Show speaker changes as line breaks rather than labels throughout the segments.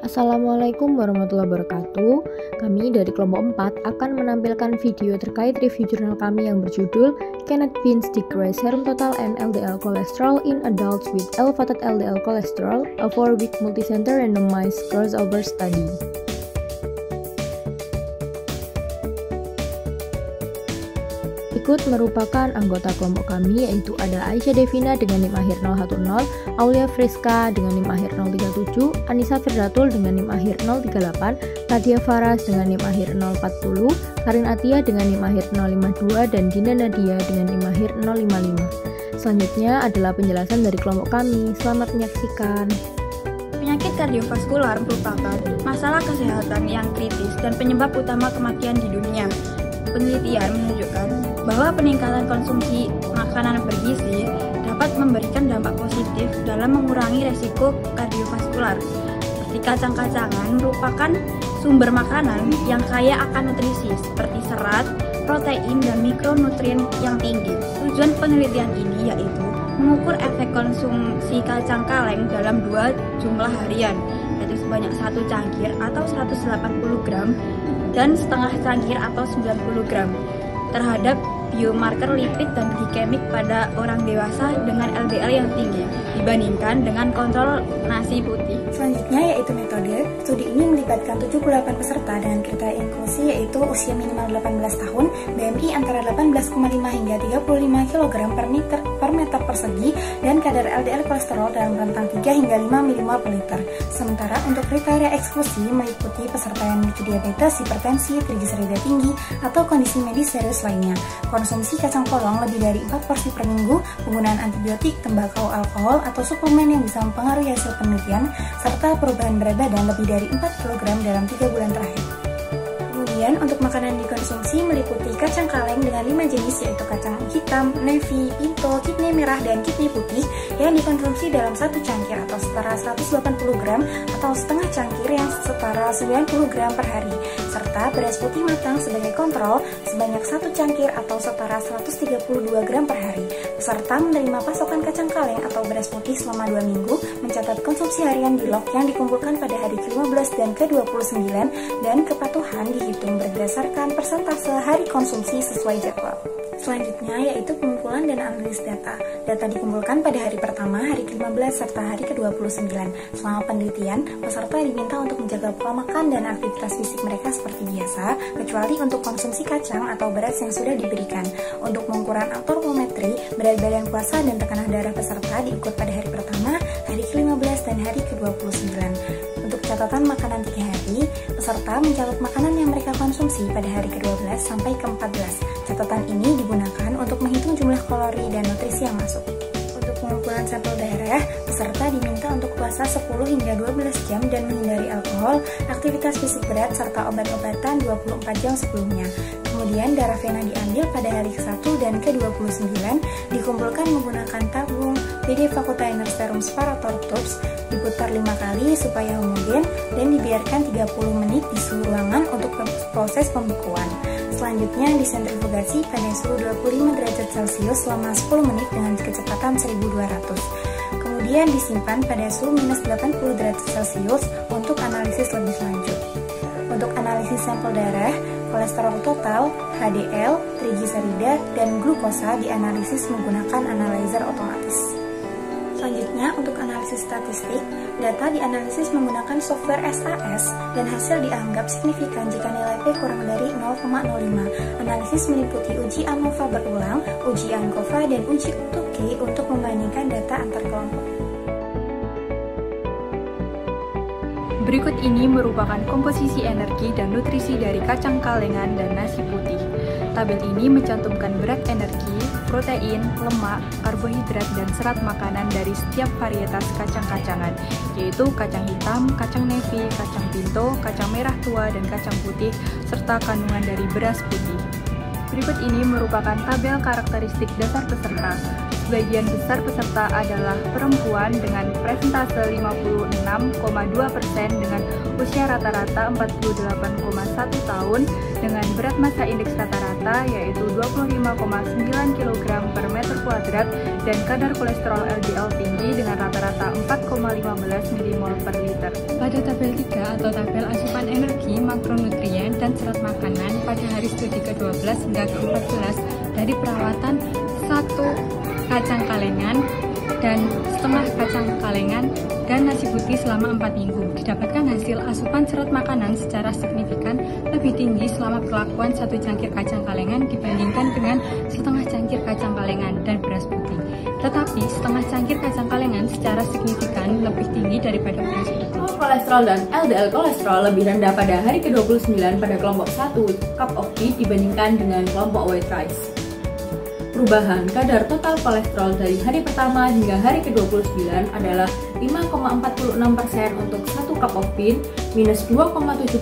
Assalamualaikum warahmatullahi wabarakatuh. Kami dari kelompok 4 akan menampilkan video terkait review jurnal kami yang berjudul Cannot Beans Decrease Serum Total and LDL Cholesterol in Adults with Elevated LDL Cholesterol, a 4-week multicenter randomized crossover study. Ikut merupakan anggota kelompok kami yaitu adalah Aisyah Devina dengan NIM akhir 010, Aulia Friska dengan NIM akhir 037, Anissa Firdatul dengan NIM akhir 038, Nadia Faras dengan NIM akhir 040, Karin Atia dengan NIM akhir 052, dan Dinda Nadia dengan NIM akhir 055. Selanjutnya adalah penjelasan dari kelompok kami. Selamat menyaksikan.
Penyakit kardiovaskular merupakan masalah kesehatan yang kritis dan penyebab utama kematian di dunia. Penelitian menunjukkan bahwa peningkatan konsumsi makanan bergizi dapat memberikan dampak positif dalam mengurangi resiko kardiovaskular. Seperti kacang-kacangan merupakan sumber makanan yang kaya akan nutrisi seperti serat, protein, dan mikronutrien yang tinggi. Tujuan penelitian ini yaitu mengukur efek konsumsi kacang kaleng dalam dua jumlah harian, yaitu sebanyak 1 cangkir atau 180 gram dan setengah cangkir atau 90 gram terhadap biomarker lipid dan glikemik pada orang dewasa dengan LDL yang tinggi dibandingkan dengan kontrol nasi putih.
Selanjutnya yaitu metode. Studi ini melibatkan 78 peserta dengan kriteria inklusi yaitu usia minimal 18 tahun, BMI antara 18,5 hingga 35 kg per meter persegi, dan kadar LDL kolesterol dalam rentang 3 hingga 5 mmol per liter. Sementara untuk kriteria eksklusi meliputi peserta yang memiliki diabetes, hipertensi, trigliserida tinggi, atau kondisi medis serius lainnya, konsumsi kacang polong lebih dari 4 porsi per minggu, penggunaan antibiotik, tembakau, alkohol, atau suplemen yang bisa mempengaruhi hasil penelitian, serta perubahan berat badan lebih dari 4 kg dalam 3 bulan terakhir. Kemudian untuk makanan dikonsumsi meliputi kacang kaleng dengan 5 jenis yaitu kacang hitam, navy, pinto, kidney merah, dan kidney putih yang dikonsumsi dalam 1 cangkir atau setara 180 gram atau setengah cangkir yang setara 90 gram per hari, serta beras putih matang sebagai kontrol sebanyak 1 cangkir atau setara 132 gram per hari. Peserta menerima pasokan kacang kaleng atau beras putih selama 2 minggu, mencatat konsumsi harian di log yang dikumpulkan pada hari ke-15 dan ke-29, dan kepatuhan dihitung berdasarkan persentase hari konsumsi sesuai jadwal. Selanjutnya yaitu pengumpulan dan analisis data. Data dikumpulkan pada hari pertama, hari ke-15, serta hari ke-29. Selama penelitian, peserta diminta untuk menjaga pola makan dan aktivitas fisik mereka seperti biasa, kecuali untuk konsumsi kacang atau beras yang sudah diberikan. Untuk pengukuran antropometri, berat badan puasa dan tekanan darah peserta diukur pada hari pertama, hari ke-15, dan hari ke-29. Untuk catatan makanan 3 hari, peserta mencatat makanan yang mereka konsumsi pada hari ke-12 sampai ke-14. Catatan ini digunakan untuk menghitung jumlah kalori dan nutrisi yang masuk. Untuk pengumpulan sampel darah, peserta diminta untuk puasa 10 hingga 12 jam dan menghindari alkohol, aktivitas fisik berat, serta obat-obatan 24 jam sebelumnya. Kemudian darah vena diambil pada hari ke-1 dan ke-29, dikumpulkan menggunakan tabung PD Vacutainer Serum Sparator Tubes, diputar 5 kali supaya homogen, dan dibiarkan 30 menit di suhu ruangan untuk proses pembekuan. Selanjutnya disentrifugasi pada suhu 25 derajat Celcius selama 10 menit dengan kecepatan 1200. Kemudian disimpan pada suhu minus 80 derajat Celcius untuk analisis lebih lanjut. Untuk analisis sampel darah, kolesterol total, HDL, trigliserida, dan glukosa dianalisis menggunakan analyzer otomatis. Selanjutnya, untuk analisis statistik, data dianalisis menggunakan software SAS dan hasil dianggap signifikan jika nilai P kurang dari 0,05. Analisis meliputi uji ANOVA berulang, uji ANCOVA, dan uji UTOKE untuk membandingkan data antar kelompok.
Berikut ini merupakan komposisi energi dan nutrisi dari kacang kalengan dan nasi putih. Tabel ini mencantumkan berat energi, protein, lemak, karbohidrat, dan serat makanan dari setiap varietas kacang-kacangan, yaitu kacang hitam, kacang navy, kacang pinto, kacang merah tua, dan kacang putih, serta kandungan dari beras putih. Berikut ini merupakan tabel karakteristik dasar peserta. sebagian besar peserta adalah perempuan dengan presentase 56,2% dengan usia rata-rata 48,1 tahun dengan berat massa indeks rata-rata yaitu 25,9 kg per meter kuadrat dan kadar kolesterol LDL tinggi dengan rata-rata 4,15 mmol per liter.
Pada tabel 3 atau tabel asupan energi, makronutrien, dan serat makanan pada hari studi ke-12 hingga ke-14 dari perawatan 1 kacang kalengan dan setengah kacang kalengan dan nasi putih selama 4 minggu. Didapatkan hasil asupan serat makanan secara signifikan lebih tinggi selama perlakuan 1 cangkir kacang kalengan dibandingkan dengan setengah cangkir kacang kalengan dan beras putih. Tetapi setengah cangkir kacang kalengan secara signifikan lebih tinggi daripada beras putih.
Kolesterol dan LDL kolesterol lebih rendah pada hari ke-29 pada kelompok 1 cup of tea dibandingkan dengan kelompok white rice. Perubahan kadar total kolesterol dari hari pertama hingga hari ke-29 adalah 5,46% untuk 1 cup of bean, minus 2,74%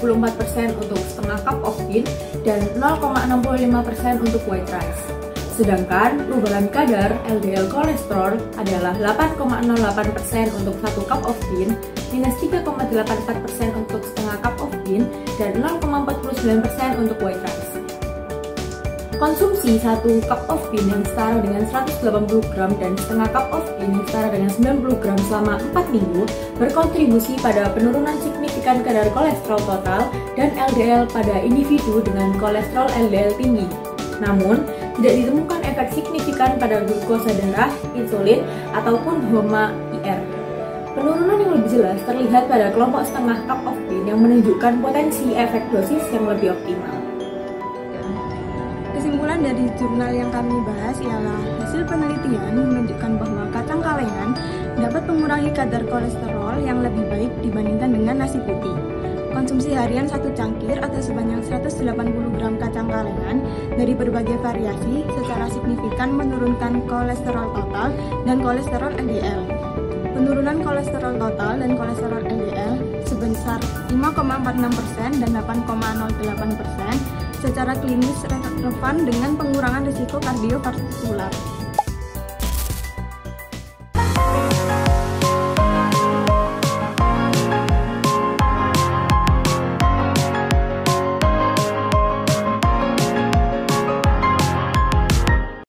untuk setengah cup of bean, dan 0,65% untuk white rice. Sedangkan perubahan kadar LDL kolesterol adalah 8,08% untuk 1 cup of bean, minus 3,84% untuk setengah cup of bean, dan 0,49% untuk white rice. Konsumsi 1 cup of bean yang setara dengan 180 gram dan setengah cup of bean yang setara dengan 90 gram selama 4 minggu berkontribusi pada penurunan signifikan kadar kolesterol total dan LDL pada individu dengan kolesterol LDL tinggi. Namun, tidak ditemukan efek signifikan pada glukosa darah, insulin, ataupun HOMA-IR. Penurunan yang lebih jelas terlihat pada kelompok setengah cup of bean yang menunjukkan potensi efek dosis yang lebih optimal.
Kesimpulan dari jurnal yang kami bahas ialah hasil penelitian menunjukkan bahwa kacang kalengan dapat mengurangi kadar kolesterol yang lebih baik dibandingkan dengan nasi putih. Konsumsi harian 1 cangkir atau sebanyak 180 gram kacang kalengan dari berbagai variasi secara signifikan menurunkan kolesterol total dan kolesterol LDL. Penurunan kolesterol total dan kolesterol LDL sebesar 5,46% dan 8,08% secara klinis relevan dengan pengurangan risiko kardiovaskular.